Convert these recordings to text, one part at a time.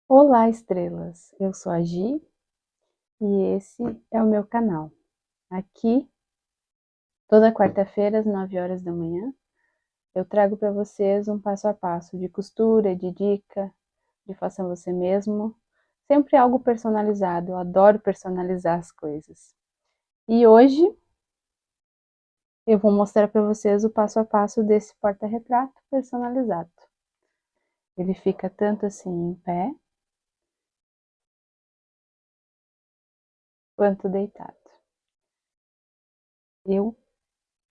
Olá, estrelas! Eu sou a Gi e esse é o meu canal. Aqui, toda quarta-feira, às 9 horas da manhã, eu trago para vocês um passo a passo de costura, de dica, de faça você mesmo, sempre algo personalizado. Eu adoro personalizar as coisas. E hoje eu vou mostrar para vocês o passo a passo desse porta-retrato personalizado. Ele fica tanto assim em pé quanto deitado. Eu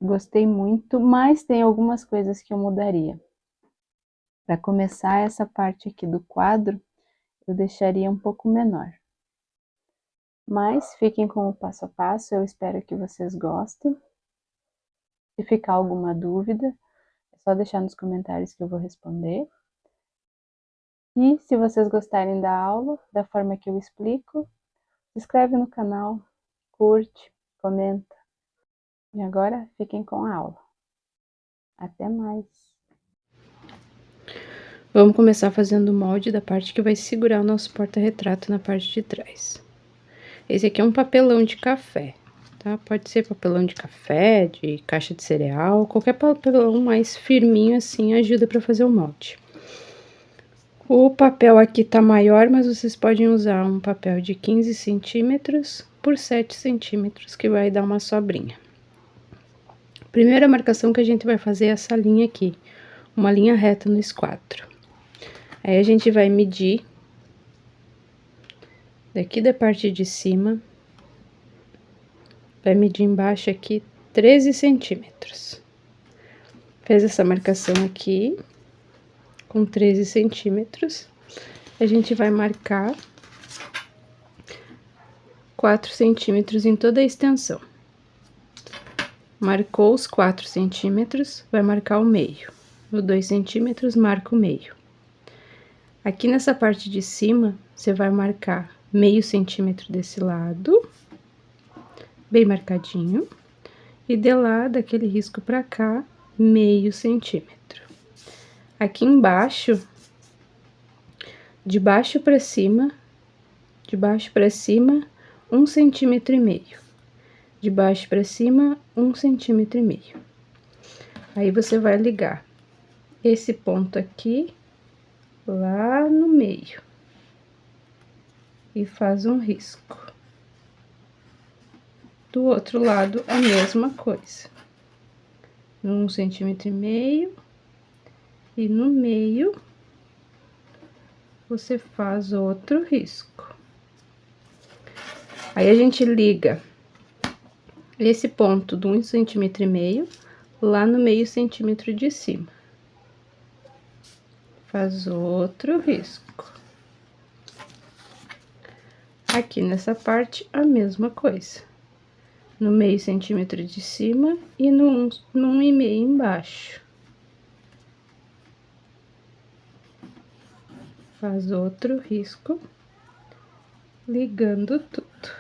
gostei muito, mas tem algumas coisas que eu mudaria. Para começar, essa parte aqui do quadro, eu deixaria um pouco menor. Mas fiquem com o passo a passo, eu espero que vocês gostem. Se ficar alguma dúvida, é só deixar nos comentários que eu vou responder. E se vocês gostarem da aula, da forma que eu explico, se inscreve no canal, curte, comenta. E agora, fiquem com a aula. Até mais! Vamos começar fazendo o molde da parte que vai segurar o nosso porta-retrato na parte de trás. Esse aqui é um papelão de café, tá? Pode ser papelão de café, de caixa de cereal, qualquer papelão mais firminho assim ajuda para fazer o molde. O papel aqui tá maior, mas vocês podem usar um papel de 15 centímetros por 7 centímetros, que vai dar uma sobrinha. Primeira marcação que a gente vai fazer é essa linha aqui, uma linha reta no esquadro. Aí a gente vai medir daqui da parte de cima, vai medir embaixo aqui 13 centímetros. Fez essa marcação aqui, com 13 centímetros, a gente vai marcar 4 centímetros em toda a extensão. Marcou os 4 centímetros, vai marcar o meio. No 2 centímetros, marca o meio. Aqui nessa parte de cima, você vai marcar meio centímetro desse lado, bem marcadinho, e de lá, daquele risco pra cá, meio centímetro. Aqui embaixo, de baixo pra cima, 1,5 centímetro. De baixo pra cima, 1,5 centímetro. Aí, você vai ligar esse ponto aqui, lá no meio, e faz um risco. Do outro lado, a mesma coisa. 1,5 centímetro, e no meio, você faz outro risco. Aí, a gente liga esse ponto do 1,5 centímetro lá no meio centímetro de cima. Faz outro risco. Aqui nessa parte, a mesma coisa. No meio centímetro de cima e no 1,5 embaixo. Faz outro risco, ligando tudo.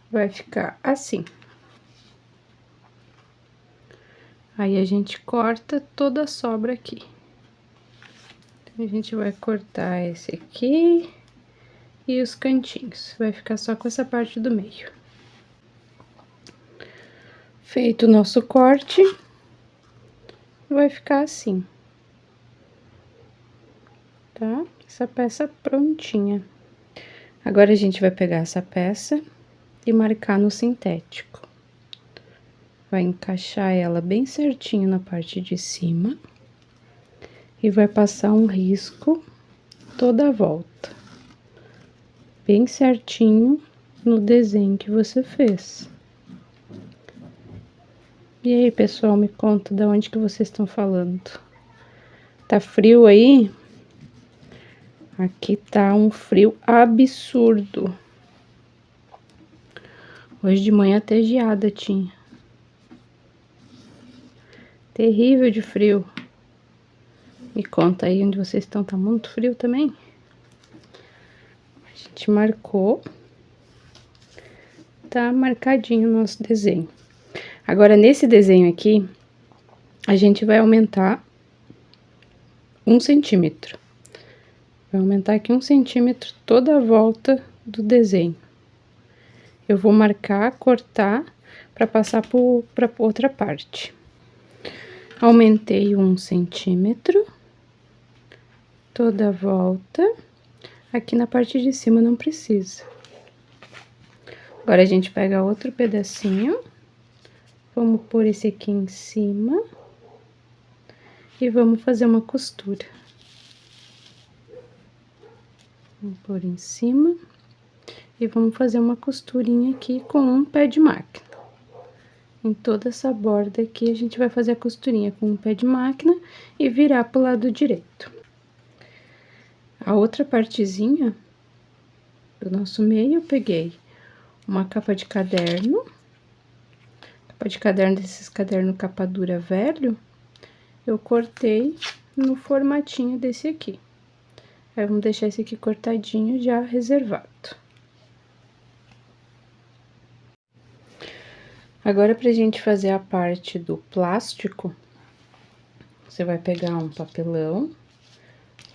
Vai ficar assim. Aí, a gente corta toda a sobra aqui. Então, a gente vai cortar esse aqui e os cantinhos. Vai ficar só com essa parte do meio. Feito o nosso corte, vai ficar assim. Tá? Essa peça prontinha. Agora, a gente vai pegar essa peça e marcar no sintético. Vai encaixar ela bem certinho na parte de cima. E vai passar um risco toda a volta. Bem certinho no desenho que você fez. E aí, pessoal, me conta de onde que vocês estão falando. Tá frio aí? Aqui tá um frio absurdo. Hoje de manhã até geada tinha. Terrível de frio. Me conta aí onde vocês estão, tá muito frio também? A gente marcou. Tá marcadinho o nosso desenho. Agora, nesse desenho aqui, a gente vai aumentar 1 centímetro. Vai aumentar aqui 1 centímetro toda a volta do desenho. Eu vou marcar, cortar, para passar para outra parte. Aumentei 1 centímetro toda a volta. Aqui na parte de cima não precisa. Agora, a gente pega outro pedacinho, vamos pôr esse aqui em cima e vamos fazer uma costura. Vamos pôr em cima e vamos fazer uma costurinha aqui com um pé de máquina. Em toda essa borda aqui, a gente vai fazer a costurinha com um pé de máquina e virar pro lado direito. A outra partezinha do nosso meio, eu peguei uma capa de caderno desses caderno capa dura velho, eu cortei no formatinho desse aqui. Aí, vamos deixar esse aqui cortadinho já reservado. Agora, pra gente fazer a parte do plástico, você vai pegar um papelão,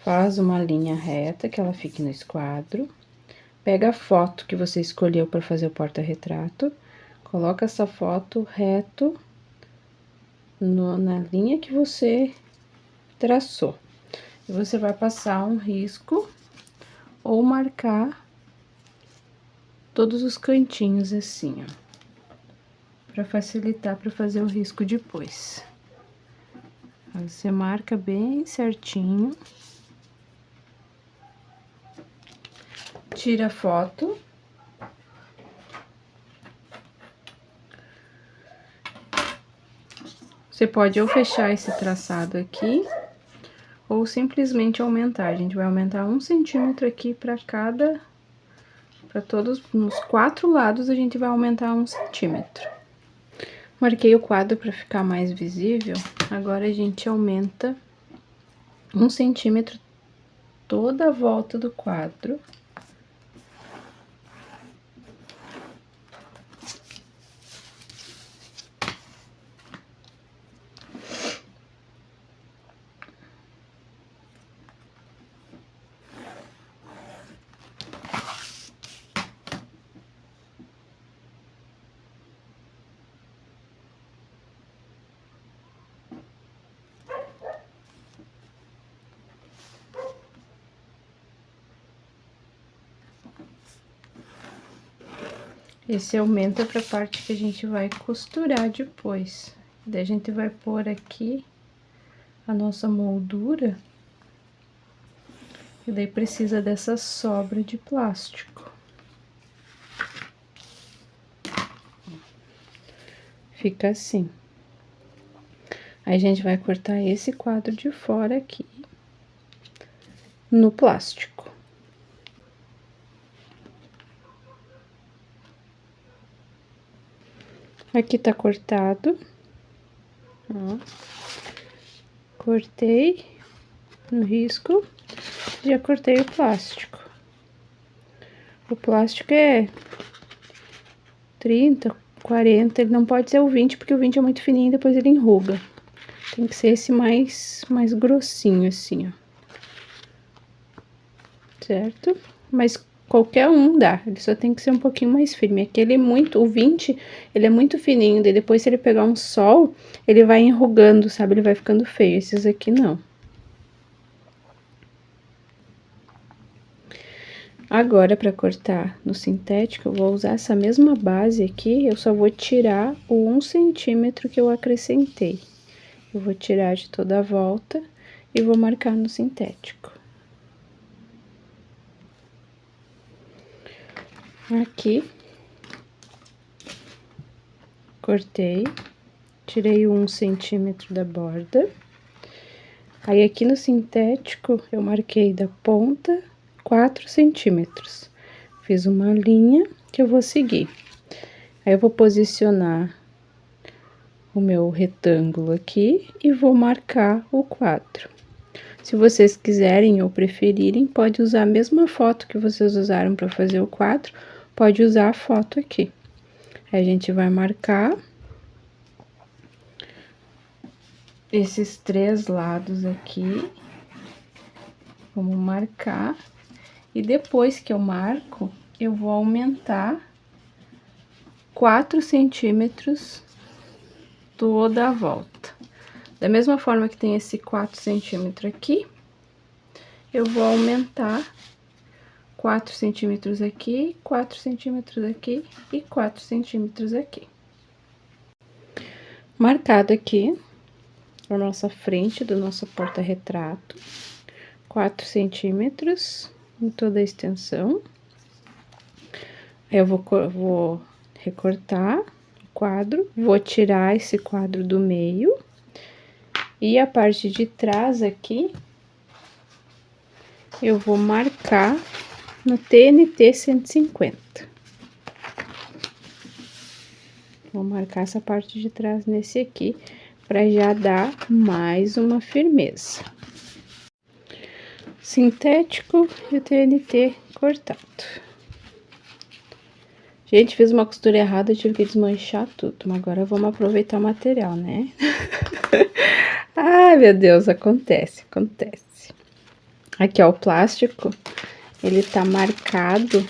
faz uma linha reta que ela fique no esquadro. Pega a foto que você escolheu para fazer o porta-retrato, coloca essa foto reto na linha que você traçou. E você vai passar um risco ou marcar todos os cantinhos assim, ó, para facilitar para fazer o risco depois. Aí, você marca bem certinho. Tira a foto. Você pode ou fechar esse traçado aqui, ou simplesmente aumentar. A gente vai aumentar 1 centímetro aqui para todos, nos 4 lados a gente vai aumentar 1 centímetro. Marquei o quadro para ficar mais visível. Agora, a gente aumenta 1 centímetro toda a volta do quadro. Esse aumenta pra parte que a gente vai costurar depois. Daí, a gente vai pôr aqui a nossa moldura. E daí, precisa dessa sobra de plástico. Fica assim. Aí, a gente vai cortar esse quadro de fora aqui, no plástico. Aqui tá cortado, ó. Cortei no risco, já cortei o plástico. O plástico é 30, 40, ele não pode ser o 20, porque o 20 é muito fininho e depois ele enruga. Tem que ser esse mais grossinho, assim, ó. Certo? Mas qualquer um dá, ele só tem que ser um pouquinho mais firme. Aquele é muito, o 20, ele é muito fininho, daí depois se ele pegar um sol, ele vai enrugando, sabe? Ele vai ficando feio, esses aqui não. Agora, para cortar no sintético, eu vou usar essa mesma base aqui, eu só vou tirar o 1 centímetro que eu acrescentei. Eu vou tirar de toda a volta e vou marcar no sintético. Aqui, cortei, tirei o 1 centímetro da borda. Aí, aqui no sintético, eu marquei da ponta 4 centímetros. Fiz uma linha que eu vou seguir. Aí, eu vou posicionar o meu retângulo aqui e vou marcar o quadro. Se vocês quiserem ou preferirem, pode usar a mesma foto que vocês usaram para fazer o quadro, pode usar a foto aqui. Aí, a gente vai marcar esses 3 lados aqui Vamos marcar. E depois que eu marco, eu vou aumentar 4 centímetros toda a volta. Da mesma forma que tem esse 4 centímetros aqui, eu vou aumentar 4 centímetros aqui, 4 centímetros aqui e 4 centímetros aqui. Marcado aqui a nossa frente do nosso porta-retrato, 4 centímetros em toda a extensão. Aí eu vou recortar o quadro, vou tirar esse quadro do meio. E a parte de trás aqui, eu vou marcar no TNT 150. Vou marcar essa parte de trás nesse aqui, para já dar mais uma firmeza. Sintético e o TNT cortado. Gente, fiz uma costura errada, eu tive que desmanchar tudo, mas agora vamos aproveitar o material, né? Ai, meu Deus, acontece. Aqui, ó, o plástico, ele tá marcado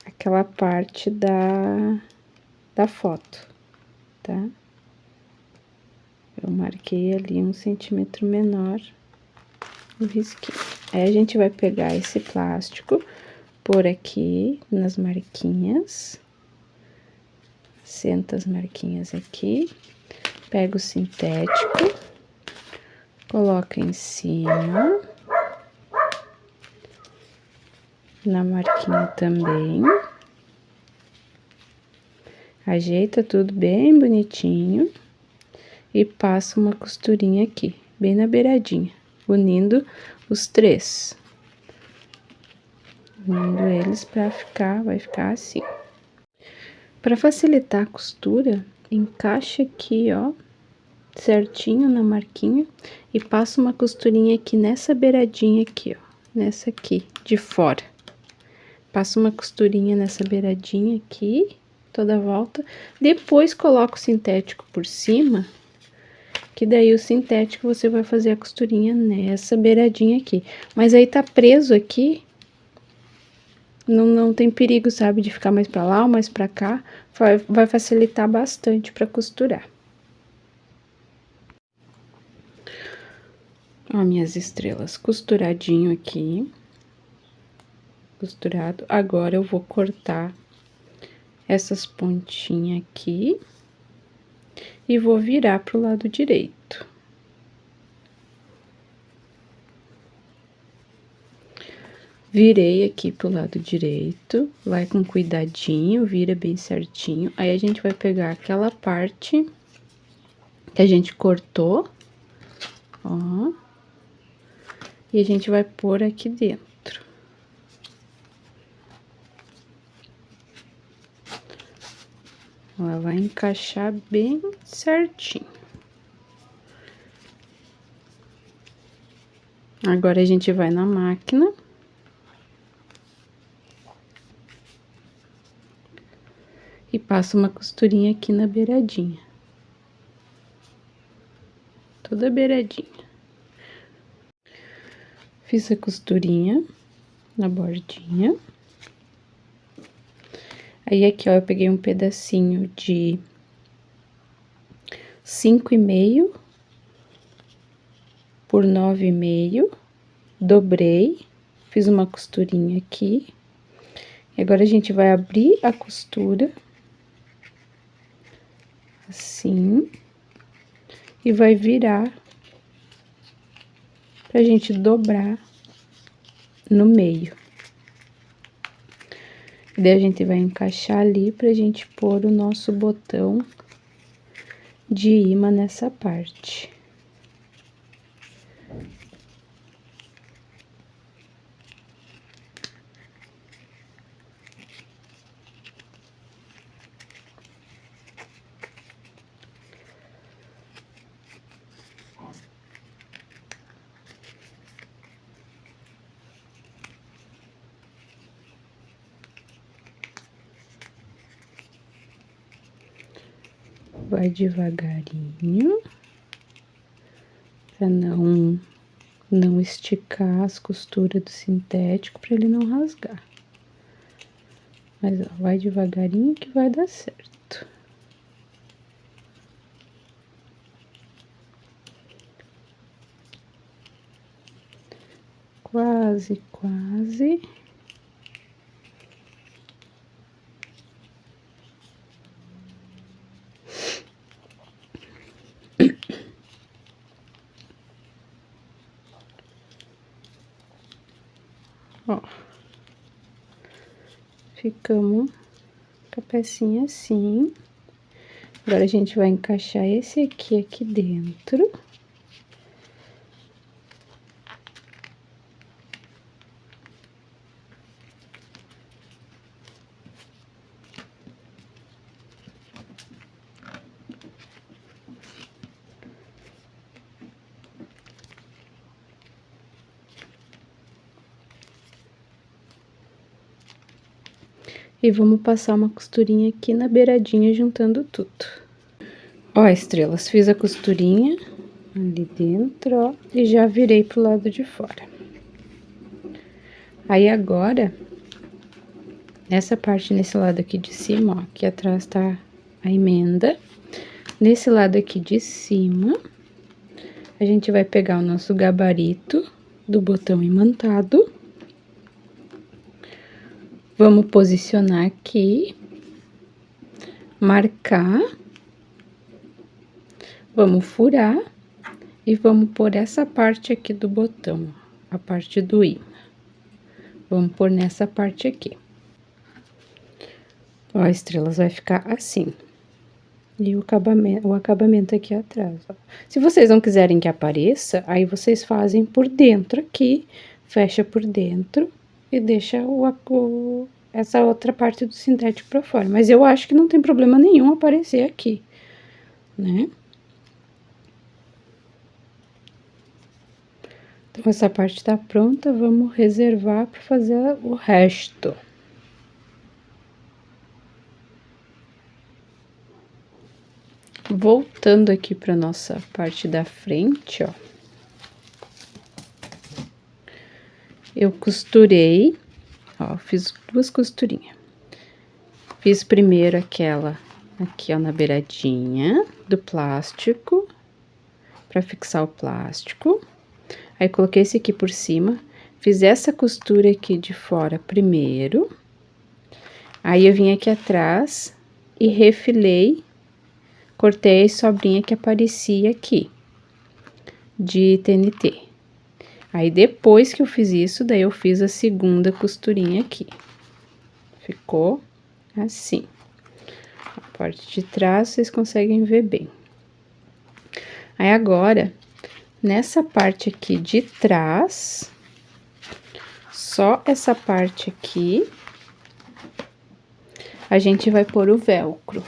aquela parte da foto, tá? Eu marquei ali 1 centímetro menor o risquinho. Aí, a gente vai pegar esse plástico, pôr aqui nas marquinhas, senta as marquinhas aqui, pega o sintético, coloca em cima, na marquinha também, ajeita tudo bem bonitinho e passa uma costurinha aqui, bem na beiradinha, unindo os três. Unindo eles vai ficar assim. Para facilitar a costura, encaixa aqui, ó, certinho na marquinha e passa uma costurinha aqui nessa beiradinha aqui, ó, nessa aqui de fora. Passa uma costurinha nessa beiradinha aqui, toda a volta. Depois coloca o sintético por cima, que daí o sintético você vai fazer a costurinha nessa beiradinha aqui. Mas aí tá preso aqui, não tem perigo, sabe, de ficar mais pra lá ou mais pra cá. Vai facilitar bastante pra costurar. Ó, minhas estrelas, costuradinho aqui. Costurado. Agora, eu vou cortar essas pontinhas aqui e vou virar pro lado direito. Virei aqui pro lado direito, vai com cuidadinho, vira bem certinho. Aí, a gente vai pegar aquela parte que a gente cortou, ó, e a gente vai pôr aqui dentro. Ela vai encaixar bem certinho. Agora, a gente vai na máquina. E passa uma costurinha aqui na beiradinha. Toda beiradinha. Fiz a costurinha na bordinha. Aí, aqui, ó, eu peguei um pedacinho de 5,5 por 9,5, dobrei, fiz uma costurinha aqui. E agora, a gente vai abrir a costura, assim, e vai virar pra gente dobrar no meio. E daí, a gente vai encaixar ali pra gente pôr o nosso botão de imã nessa parte. Vai devagarinho, Pra não esticar as costuras do sintético, para ele não rasgar. Mas, ó, vai devagarinho que vai dar certo. Quase, quase. Ó. Ficamos com a pecinha assim. Agora, a gente vai encaixar esse aqui dentro. E vamos passar uma costurinha aqui na beiradinha, juntando tudo. Ó, estrelas, fiz a costurinha ali dentro, ó, e já virei pro lado de fora. Aí, agora, essa parte nesse lado aqui de cima, ó, aqui atrás tá a emenda. Nesse lado aqui de cima, a gente vai pegar o nosso gabarito do botão imantado. Vamos posicionar aqui, marcar, vamos furar e vamos pôr essa parte aqui do botão, a parte do imã. Vamos pôr nessa parte aqui. Ó, estrelas, vai ficar assim. E o acabamento aqui atrás, ó. Se vocês não quiserem que apareça, aí vocês fazem por dentro aqui, fecha por dentro e deixa essa outra parte do sintético pra fora. Mas eu acho que não tem problema nenhum aparecer aqui, né? Então, essa parte tá pronta, vamos reservar pra fazer o resto. Voltando aqui pra nossa parte da frente, ó. Eu costurei, ó, fiz 2 costurinhas. Fiz primeiro aquela aqui, ó, na beiradinha do plástico, pra fixar o plástico. Aí, coloquei esse aqui por cima, fiz essa costura aqui de fora primeiro. Aí, eu vim aqui atrás e refilei, cortei a sobrinha que aparecia aqui, de TNT. Aí, depois que eu fiz isso, daí eu fiz a segunda costurinha aqui. Ficou assim. A parte de trás, vocês conseguem ver bem. Aí, agora, nessa parte aqui de trás, só essa parte aqui, a gente vai pôr o velcro.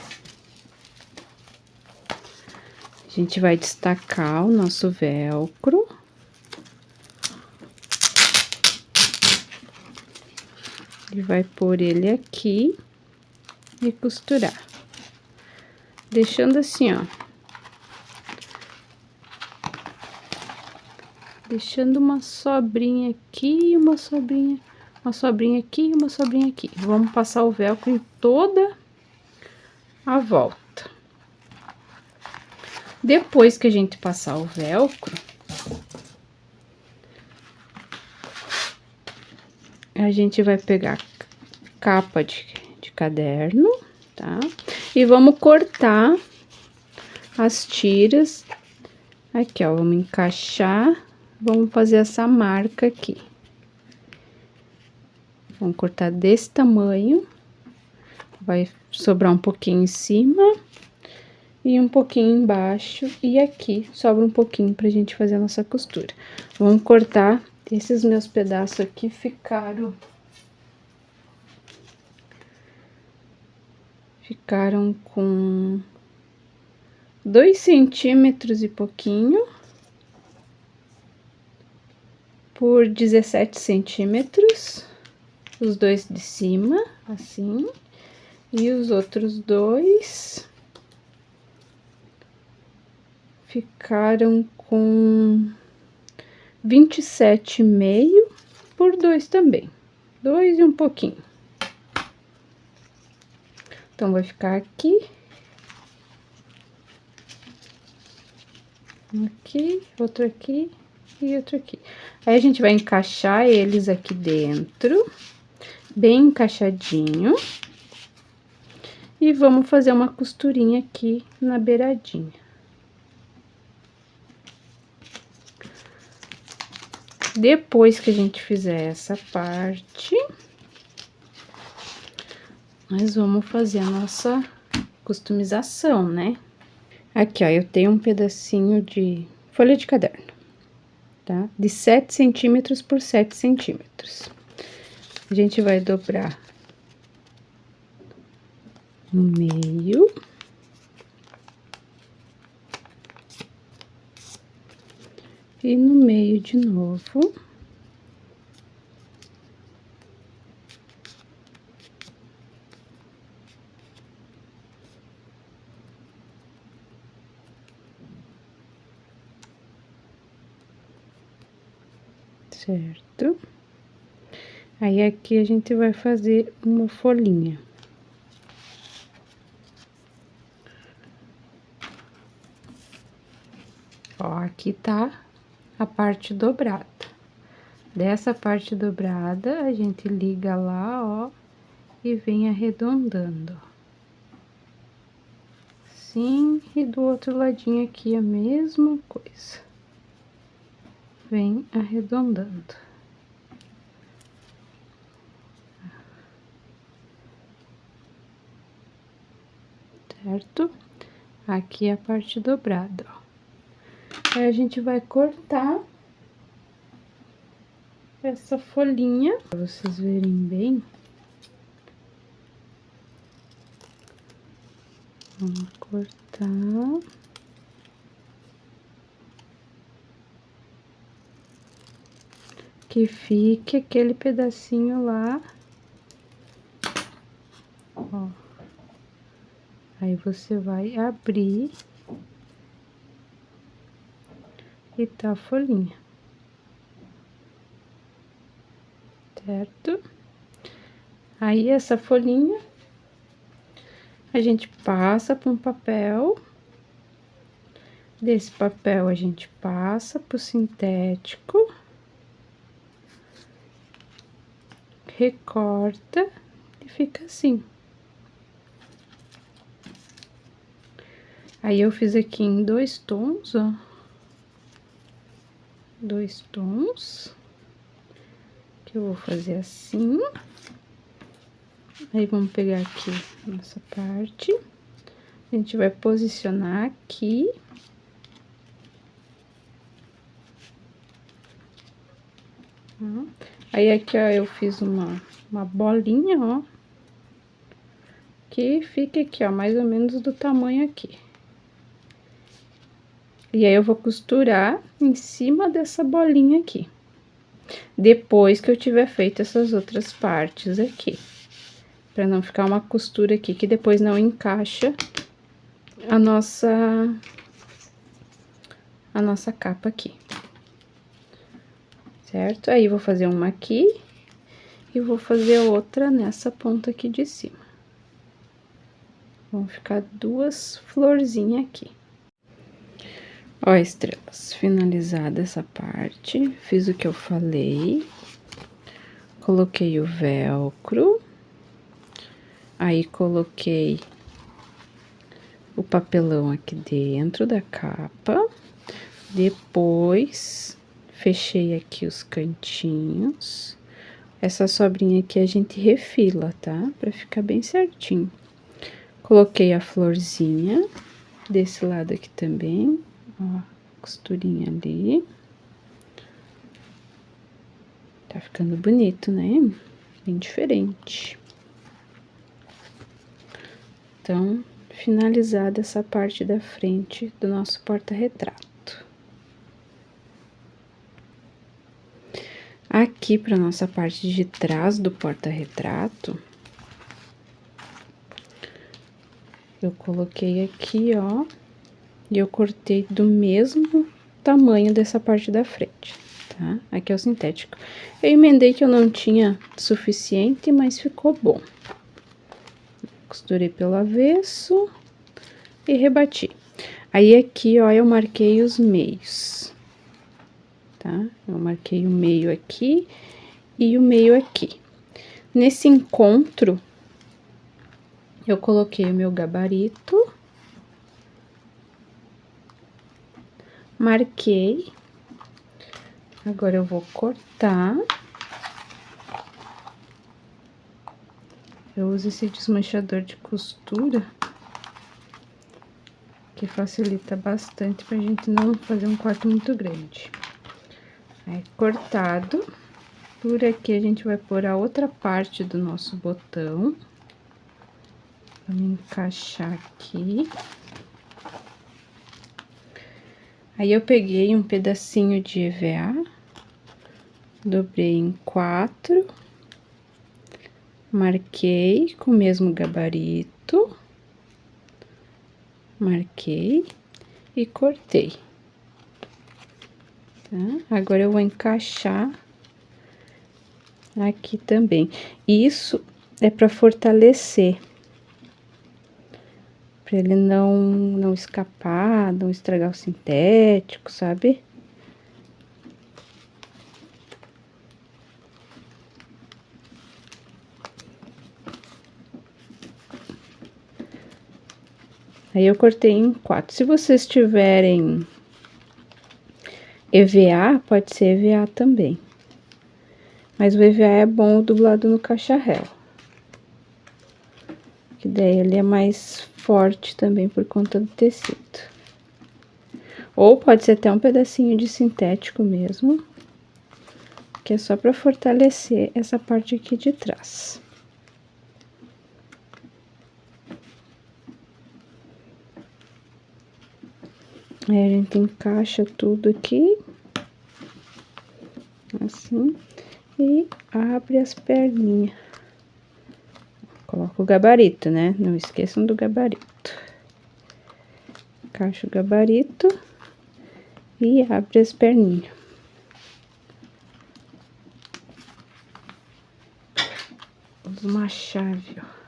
A gente vai destacar o nosso velcro. E vai pôr ele aqui e costurar. Deixando assim, ó. Deixando uma sobrinha aqui, uma sobrinha aqui e uma sobrinha aqui. Vamos passar o velcro em toda a volta. Depois que a gente passar o velcro, a gente vai pegar capa de caderno, tá? E vamos cortar as tiras aqui, ó. Vamos encaixar, vamos fazer essa marca aqui. Vamos cortar desse tamanho, vai sobrar um pouquinho em cima e um pouquinho embaixo, e aqui sobra um pouquinho pra gente fazer a nossa costura. Vamos cortar, esses meus pedaços aqui ficaram com 2 centímetros e pouquinho por 17 centímetros, os dois de cima, assim, e os outros dois ficaram com 27,5 por 2 também. 2 e um pouquinho. Então, vai ficar aqui. Aqui, outro aqui e outro aqui. Aí, a gente vai encaixar eles aqui dentro, bem encaixadinho. E vamos fazer uma costurinha aqui na beiradinha. Depois que a gente fizer essa parte, nós vamos fazer a nossa customização, né? Aqui, ó, eu tenho um pedacinho de folha de caderno, tá? De 7 centímetros por 7 centímetros. A gente vai dobrar no meio. E no meio de novo. Certo? Aí, aqui a gente vai fazer uma folhinha. Ó, aqui tá a parte dobrada. Dessa parte dobrada, a gente liga lá, ó, e vem arredondando. Assim, e do outro ladinho aqui a mesma coisa. Vem arredondando. Certo? Aqui é a parte dobrada, ó. Aí, a gente vai cortar essa folhinha, pra vocês verem bem. Vamos cortar. Que fique aquele pedacinho lá. Ó. Aí, você vai abrir e tá a folhinha. Certo? Aí, essa folhinha, a gente passa para um papel. Desse papel, a gente passa pro sintético. Recorta e fica assim. Aí, eu fiz aqui em 2 tons, ó. 2 tons. Que eu vou fazer assim. Aí, vamos pegar aqui nossa parte. A gente vai posicionar aqui. Aí, aqui, ó, eu fiz uma bolinha, ó. Que fica aqui, ó, mais ou menos do tamanho aqui. E aí, eu vou costurar em cima dessa bolinha aqui. Depois que eu tiver feito essas outras partes aqui. Pra não ficar uma costura aqui, que depois não encaixa a nossa capa aqui. Certo? Aí, vou fazer uma aqui e vou fazer outra nessa ponta aqui de cima. Vão ficar 2 florzinhas aqui. Ó, estrelas, finalizada essa parte, fiz o que eu falei, coloquei o velcro, aí coloquei o papelão aqui dentro da capa, depois fechei aqui os cantinhos. Essa sobrinha aqui a gente refila, tá? Pra ficar bem certinho. Coloquei a florzinha desse lado aqui também. Ó, costurinha ali. Tá ficando bonito, né? Bem diferente. Então, finalizada essa parte da frente do nosso porta-retrato. Aqui, pra nossa parte de trás do porta-retrato, eu coloquei aqui, ó, E eu cortei do mesmo tamanho dessa parte da frente, tá? Aqui é o sintético. Eu emendei que eu não tinha suficiente, mas ficou bom. Costurei pelo avesso e rebati. Aí, aqui, ó, eu marquei os meios, tá? Eu marquei o meio aqui e o meio aqui. Nesse encontro, eu coloquei o meu gabarito, marquei. Agora, eu vou cortar. Eu uso esse desmanchador de costura, que facilita bastante pra gente não fazer um corte muito grande. Aí, cortado, por aqui a gente vai pôr a outra parte do nosso botão. Vamos encaixar aqui. Aí, eu peguei um pedacinho de EVA, dobrei em 4, marquei com o mesmo gabarito, marquei e cortei. Tá? Agora, eu vou encaixar aqui também. Isso é para fortalecer, para ele não escapar, não estragar o sintético, sabe? Aí, eu cortei em 4. Se vocês tiverem EVA, pode ser EVA também. Mas o EVA é bom dublado no cacharel. Que daí ele é mais forte também por conta do tecido. Ou pode ser até um pedacinho de sintético mesmo, que é só para fortalecer essa parte aqui de trás. Aí, a gente encaixa tudo aqui, assim, e abre as perninhas. Coloca o gabarito, né? Não esqueçam do gabarito. Encaixa o gabarito e abre as perninhas. Usa uma chave, ó.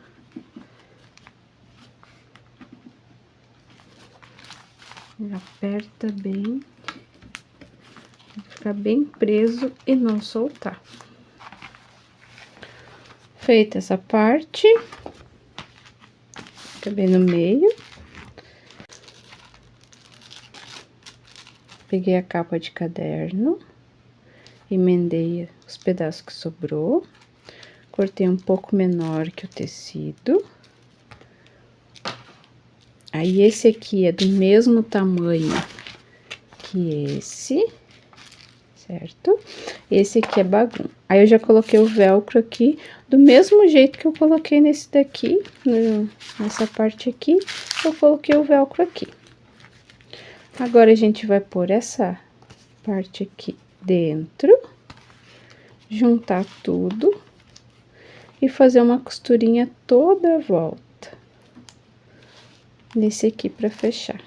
E aperta bem, ficar bem preso e não soltar. Feita essa parte, fica bem no meio. Peguei a capa de caderno, emendei os pedaços que sobrou, cortei um pouco menor que o tecido. Aí, esse aqui é do mesmo tamanho que esse, certo? Esse aqui é bagum. Aí, eu já coloquei o velcro aqui, do mesmo jeito que eu coloquei nesse daqui, nessa parte aqui, eu coloquei o velcro aqui. Agora, a gente vai pôr essa parte aqui dentro, juntar tudo e fazer uma costurinha toda a volta nesse aqui pra fechar,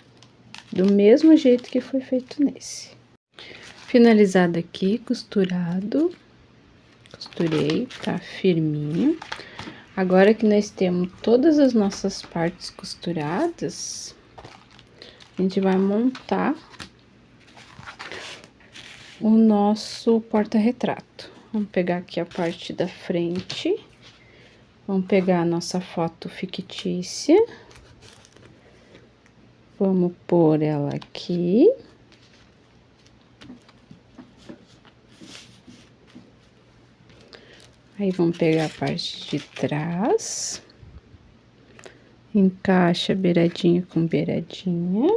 do mesmo jeito que foi feito nesse. Finalizado aqui, costurado, costurei, tá firminho. Agora que nós temos todas as nossas partes costuradas, a gente vai montar o nosso porta-retrato. Vamos pegar aqui a parte da frente, vamos pegar a nossa foto fictícia, vamos pôr ela aqui. Aí, vamos pegar a parte de trás, encaixa beiradinha com beiradinha,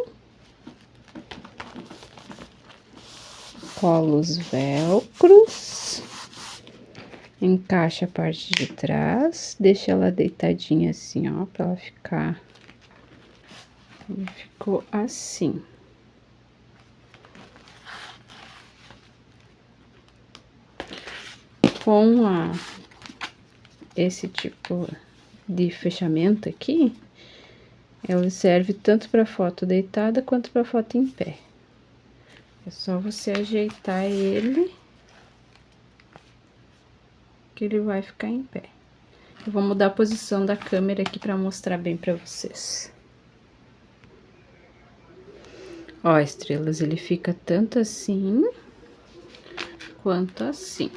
cola os velcros, encaixa a parte de trás, deixa ela deitadinha assim, ó, pra ela ficar. E ficou assim. Com esse tipo de fechamento aqui, Ela serve tanto para foto deitada quanto para foto em pé. É só você ajeitar ele que ele vai ficar em pé. Eu vou mudar a posição da câmera aqui para mostrar bem para vocês. Ó, estrelas, ele fica tanto assim quanto assim.